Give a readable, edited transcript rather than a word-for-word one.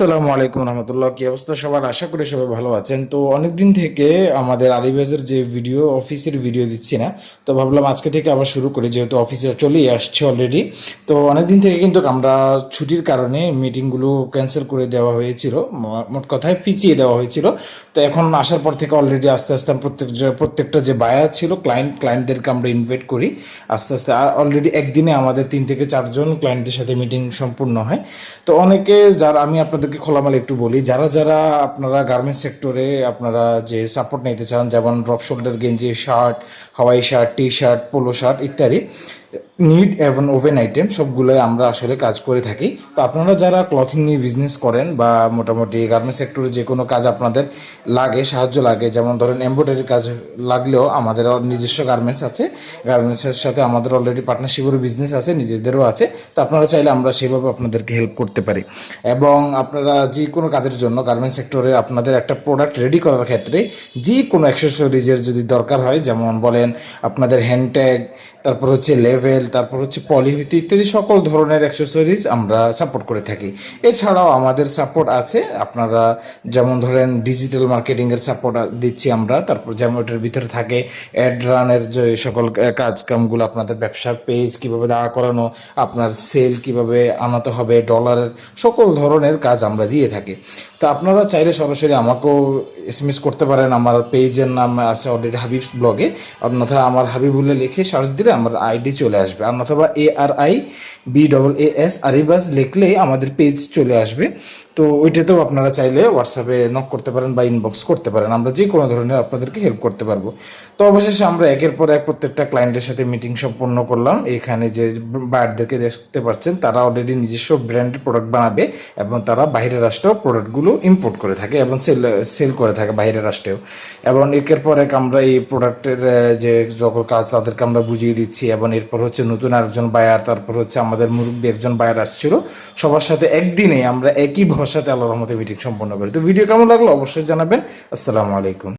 আসসালামু আলাইকুম রহমতুল্লাহ। কি অবস্থা সবার? আশা করি সবাই ভালো আছেন। তো অনেকদিন থেকে আমাদের আলিবাজের যে ভিডিও, অফিসের ভিডিও দিচ্ছি না, তো ভাবলাম আজকে থেকে আবার শুরু করি, যেহেতু অফিসে চলেই আসছে অলরেডি। তো অনেকদিন থেকে কিন্তু আমরা ছুটির কারণে মিটিংগুলো ক্যান্সেল করে দেওয়া হয়েছিল, মোট কথায় পিছিয়ে দেওয়া হয়েছিল। তো এখন আসার পর থেকে অলরেডি আস্তে আস্তে প্রত্যেকটা যে বায়ার ছিল, ক্লায়েন্টদেরকে আমরা ইনভাইট করি আস্তে আস্তে। অলরেডি একদিনে আমাদের 3 থেকে 4 জন ক্লায়েন্টদের সাথে মিটিং সম্পূর্ণ হয়। তো অনেকে, যারা আমি আপনাদেরকে খোলামেলা একটু বলি, যারা যারা আপনারা গার্মেন্টস সেক্টরে আপনারা যে সাপোর্ট নিতে চান, যেমন ড্রপ শোল্ডার গেঞ্জি, shirt, Hawaii shirt, T shirt, polo shirt ইত্যাদি, নিড এবং ওভেন আইটেম সবগুলোই আমরা আসলে কাজ করে থাকি। তো আপনারা যারা ক্লথিং নিয়ে বিজনেস করেন বা মোটামুটি গার্মেন্টস সেক্টরে যে কোনো কাজ আপনাদের লাগে, সাহায্য লাগে, যেমন ধরেন এমব্রয়ডারি কাজ লাগলেও আমাদের নিজস্ব গার্মেন্টস আছে, গার্মেন্টসের সাথে আমাদের অলরেডি পার্টনারশিপেরও বিজনেস আছে, নিজেদেরও আছে। তো আপনারা চাইলে আমরা সেভাবে আপনাদেরকে হেল্প করতে পারি। এবং আপনারা যে কোনো কাজের জন্য গার্মেন্টস সেক্টরে আপনাদের একটা প্রোডাক্ট রেডি করার ক্ষেত্রে যে কোনো অ্যাক্সেসরিজের যদি দরকার হয়, যেমন বলেন আপনাদের হ্যান্ডট্যাগ, তারপর হচ্ছে লেভেল, তারপর হচ্ছে পলি হইতে ইত্যাদি সকল ধরনের অ্যাক্সেসরিজ আমরা সাপোর্ট করে থাকি। এছাড়াও আমাদের সাপোর্ট আছে, আপনারা যেমন ধরেন ডিজিটাল মার্কেটিংয়ের সাপোর্ট দিচ্ছি আমরা। তারপর যেমন ওটার ভিতরে থাকে অ্যাড রানের যে সকল কাজকামগুলো, আপনাদের ব্যবসার পেজ কীভাবে দাঁড়া করানো, আপনার সেল কীভাবে আনাতে হবে, ডলারের সকল ধরনের কাজ আমরা দিয়ে থাকি। তো আপনারা চাইলে সরাসরি আমাকেও এসএমএস করতে পারেন। আমার পেজের নাম আছে অলরেডি হাবিবস ব্লগে, অন্যথা আমার হাবিবুল্লাহ লিখে সার্চ দিলে আমার আইডি চলে আসবে, আর অথবা ARIBAAS আরিবাস লিখলেই আমাদের পেজ চলে আসবে। তো ওইটাতেও আপনারা চাইলে হোয়াটসঅ্যাপে নক করতে পারেন বা ইনবক্স করতে পারেন, আমরা যে কোনো ধরনের আপনাদেরকে হেল্প করতে পারবো। তো অবশেষে আমরা একের পর এক প্রত্যেকটা ক্লায়েন্টের সাথে মিটিং সম্পন্ন করলাম। এখানে যে বায়ারদেরকে দেখতে পাচ্ছেন, তারা অলরেডি নিজস্ব ব্র্যান্ডের প্রোডাক্ট বানাবে এবং তারা বাইরের রাষ্ট্রেও প্রোডাক্টগুলো ইম্পোর্ট করে থাকে এবং সেল করে থাকে বাইরের রাষ্ট্রেও। এবং একের পর এক আমরা এই প্রোডাক্টের যে সকল কাজ তাদেরকে আমরা বুঝিয়ে দিচ্ছি। এবং এরপর হচ্ছে নতুন আরেকজন বায়ার, তারপর হচ্ছে আমাদের মুরব্বী একজন বায়ার আসছিল, সবার সাথে একদিনে আমরা একই ভাষাতে আল্লাহর রহমতে মিটিং সম্পন্ন করি। তো ভিডিও কেমন লাগলো অবশ্যই জানাবেন। আসসালামু আলাইকুম।